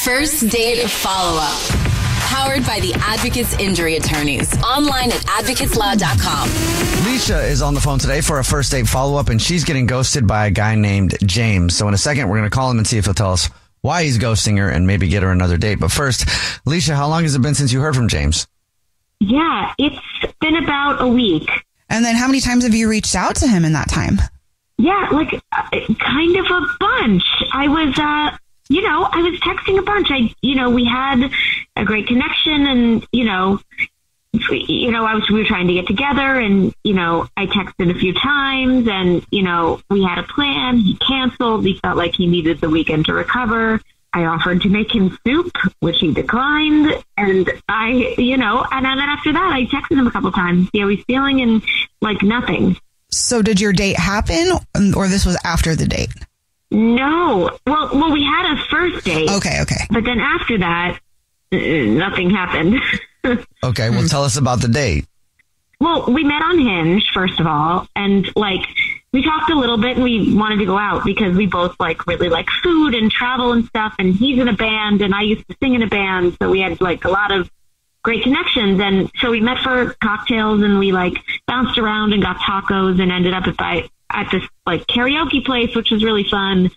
First Date Follow-Up. Powered by the Advocates Injury Attorneys. Online at advocateslaw.com. Leesha is on the phone today for a first date follow-up, and she's getting ghosted by a guy named James. So in a second, we're going to call him and see if he'll tell us why he's ghosting her and maybe get her another date. But first, Leesha, how long has it been since you heard from James? Yeah, it's been about a week. And then how many times have you reached out to him in that time? Yeah, kind of a bunch. I was texting a bunch. We had a great connection, and, we were trying to get together, and, I texted a few times, and, we had a plan. He canceled. He felt like he needed the weekend to recover. I offered to make him soup, which he declined. And and then after that, I texted him a couple times, see how he's feeling, and nothing. So did your date happen, or this was after the date? No. Well, we had a first date. Okay. But then after that, nothing happened. Okay, well, tell us about the date. Well, we met on Hinge, first of all, and we talked a little bit, and we wanted to go out because we both really like food and travel and stuff, and he's in a band and I used to sing in a band, so we had a lot of great connections. And so we met for cocktails, and we bounced around and got tacos and ended up at this karaoke place, which was really fun.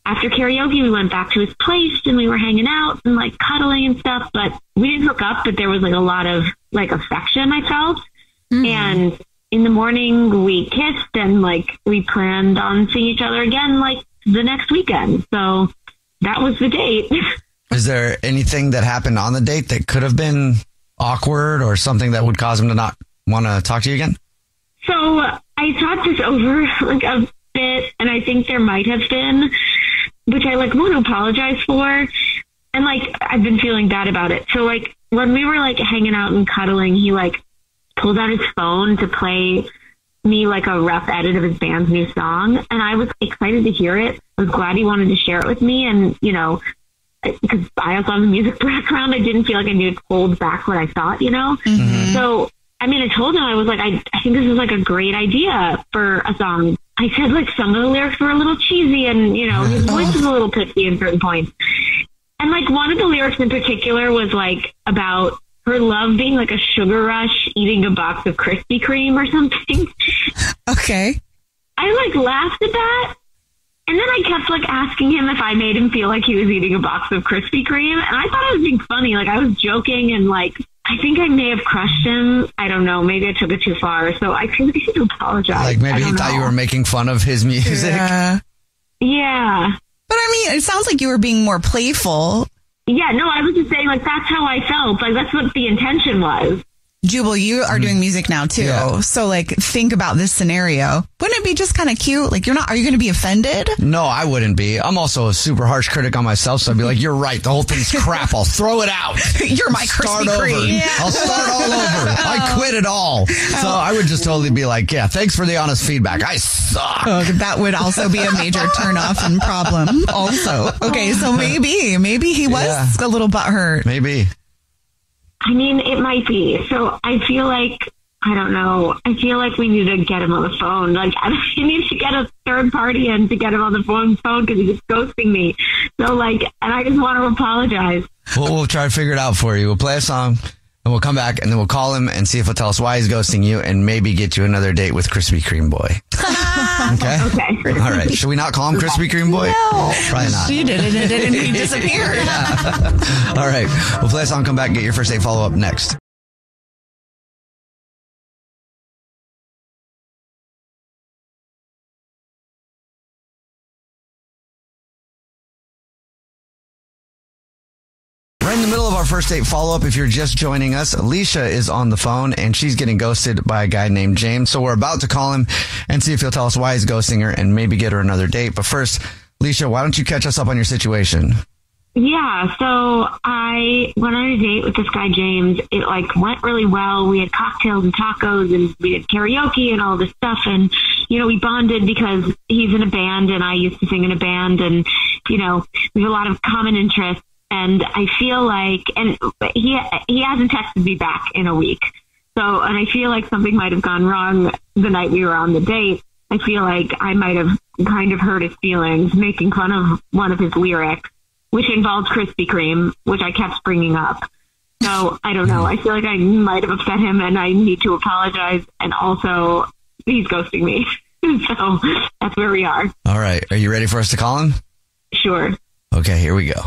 After karaoke, we went back to his place and we were hanging out and cuddling and stuff, but we didn't hook up, but there was a lot of affection I felt. Mm-hmm. And in the morning we kissed, and we planned on seeing each other again the next weekend. So that was the date. Is there anything that happened on the date that could have been awkward or something that would cause him to not want to talk to you again? So I thought this over a bit, and I think there might have been, which I want to apologize for. And I've been feeling bad about it. So when we were hanging out and cuddling, he pulled out his phone to play me a rough edit of his band's new song. And I was excited to hear it. I was glad he wanted to share it with me. And, because I also have a music background, I didn't feel like I needed to hold back what I thought, Mm-hmm. So, I told him, I was I think this is a great idea for a song. I said some of the lyrics were a little cheesy, and, his voice was a little pitchy in certain points. And one of the lyrics in particular was about her love being a sugar rush, eating a box of Krispy Kreme or something. Okay. I laughed at that. And then I kept asking him if I made him feel like he was eating a box of Krispy Kreme. And I thought I was being funny. I was joking, and I think I may have crushed him. I don't know. Maybe I took it too far. So I think I need to apologize. Maybe he thought you were making fun of his music. Yeah. But it sounds like you were being more playful. Yeah, no, I was just saying, that's how I felt. That's what the intention was. Jubal, you are doing music now too. Yeah. So think about this scenario. Wouldn't it be just kind of cute? are you going to be offended? No, I wouldn't be. I'm also a super harsh critic on myself. So I'd be you're right. The whole thing's crap. I'll throw it out. You're my Krispy Kreme. Yeah. I'll start all over. I quit it all. So I would just totally be yeah, thanks for the honest feedback. I suck. Oh, that would also be a major turnoff and problem also. Okay, so maybe he was a little butthurt. Maybe. It might be. So I feel I don't know. I feel we need to get him on the phone. I need to get a third party in to get him on the phone because he's ghosting me. So and I just want to apologize. We'll try to figure it out for you. We'll play a song and we'll come back and then we'll call him and see if he'll tell us why he's ghosting you and maybe get you another date with Krispy Kreme Boy. Okay? Okay. All right. Should we not call him Krispy Kreme Boy? No. Probably not. She did it and he disappeared. Yeah. All right. We'll play a song, come back, and get your first date follow-up next. Right in the middle of our first date follow-up, if you're just joining us, Leesha is on the phone and she's getting ghosted by a guy named James. So we're about to call him and see if he'll tell us why he's ghosting her and maybe get her another date. But first, Leesha, why don't you catch us up on your situation? Yeah, so I went on a date with this guy, James. It went really well. We had cocktails and tacos and we did karaoke and all this stuff. And, we bonded because he's in a band and I used to sing in a band. And, we have a lot of common interests. And I feel and he hasn't texted me back in a week. So, and I feel something might have gone wrong the night we were on the date. I feel I might have kind of hurt his feelings, making fun of one of his lyrics. which involved Krispy Kreme, which I kept bringing up. So I don't know. I feel like I might have upset him and I need to apologize. And also, he's ghosting me. So that's where we are. All right. Are you ready for us to call him? Sure. Okay, here we go.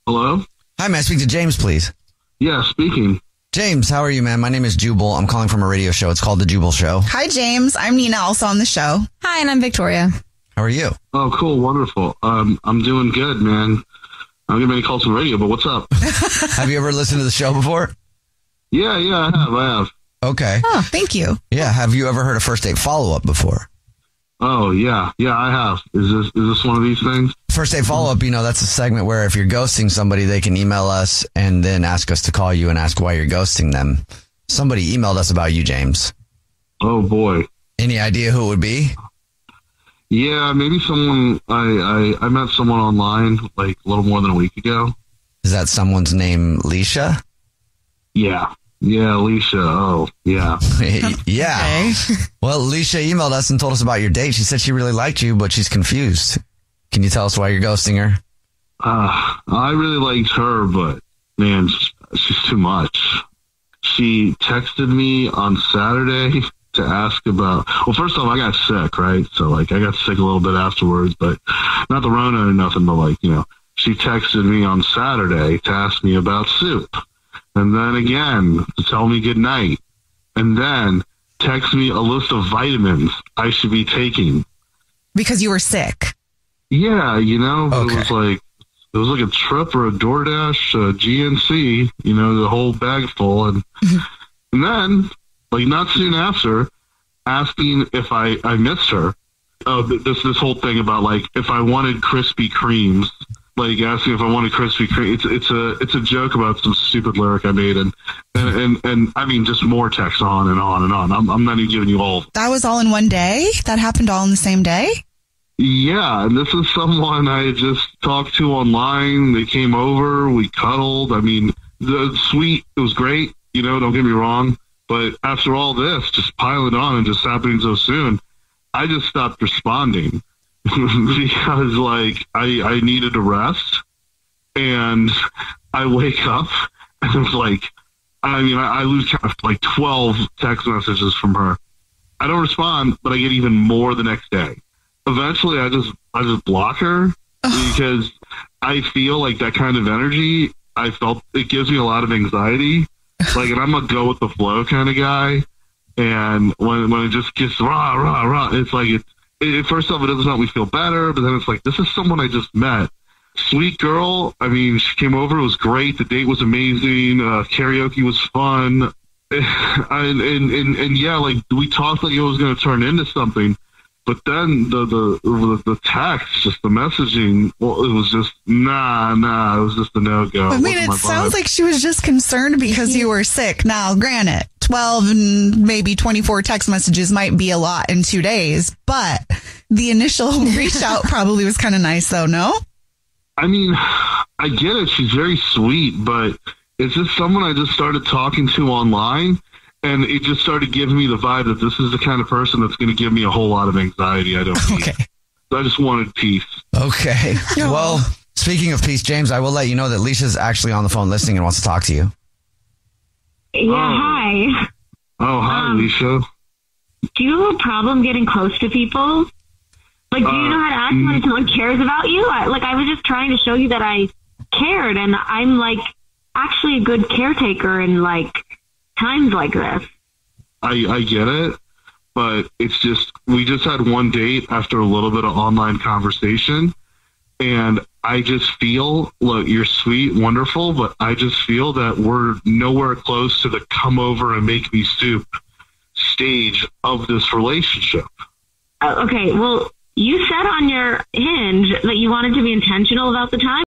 Hello? Hi, may I speak to James, please? Yeah, speaking. James, how are you, man? My name is Jubal. I'm calling from a radio show. It's called The Jubal Show. Hi, James. I'm Nina, also on the show. Hi, and I'm Victoria. How are you? Oh, cool. Wonderful. I'm doing good, man. I'm getting many calls from radio, but what's up? Have you ever listened to the show before? Yeah, I have. Okay. Oh, thank you. Yeah. Have you ever heard a first date follow-up before? Oh, yeah, I have. Is this one of these things? First date follow-up, that's a segment where if you're ghosting somebody, they can email us and then ask us to call you and ask why you're ghosting them. Somebody emailed us about you, James. Oh, boy. Any idea who it would be? Yeah, maybe someone, I met someone online like a little more than a week ago. Is that someone's name Leesha? Yeah, Leesha. Oh, yeah. Yeah. Okay. Well, Leesha emailed us and told us about your date. She said she really liked you, but she's confused. Can you tell us why you're ghosting her? I really liked her, but man, she's too much. She texted me on Saturday to ask about, well, first off, I got sick, right? So I got sick a little bit afterwards, but not the Rona or nothing, but she texted me on Saturday to ask me about soup. And then again, to tell me good night. And then text me a list of vitamins I should be taking. Because you were sick. Yeah, Okay. It was like a trip or a DoorDash, a GNC, the whole bag full. And then, not soon after, asking if I missed her. This whole thing about, if I wanted Krispy Kremes. Asking if I wanted Krispy Kreme. It's a joke about some stupid lyric I made, and I mean just more text on and on and on. I'm not even giving you all. That was all in one day? That happened all in the same day? Yeah, and this is someone I had just talked to online. They came over, we cuddled. I mean, it was great. Don't get me wrong, but after all this, just piling on and just happening so soon, I just stopped responding. Because I needed to rest, and I wake up and it's I lose count of 12 text messages from her. I don't respond, but I get even more the next day. Eventually I just block her because I feel like that kind of energy, I felt it gives me a lot of anxiety. And I'm a go with the flow kind of guy. And when it just gets rah, it's first off, it doesn't help me feel better, but then it's this is someone I just met. Sweet girl. I mean, she came over. It was great. The date was amazing. Karaoke was fun. And yeah, we talked it was going to turn into something, but then the text, just the messaging, well, it was just, it was just a no-go. I mean, it sounds like she was just concerned because you were sick. Now, granted, 12 and maybe 24 text messages might be a lot in 2 days, but the initial reach out probably was kind of nice though, no? I mean, I get it. She's very sweet, but it's just someone I just started talking to online, and it just started giving me the vibe that this is the kind of person that's going to give me a whole lot of anxiety I don't need. Okay. So I just wanted peace. Okay. Well, speaking of peace, James, I will let you know that Leisha's actually on the phone listening and wants to talk to you. Yeah, hi. Oh, hi, Leesha. Do you have a problem getting close to people? Do you know how to act when someone cares about you? I was just trying to show you that I cared, and I'm actually a good caretaker in times like this. I get it, but it's just, we just had one date after a little bit of online conversation, and I just feel, look, you're sweet, wonderful, but I just feel that we're nowhere close to the come over and make me soup stage of this relationship. Okay, well, you said on your Hinge that you wanted to be intentional about the time.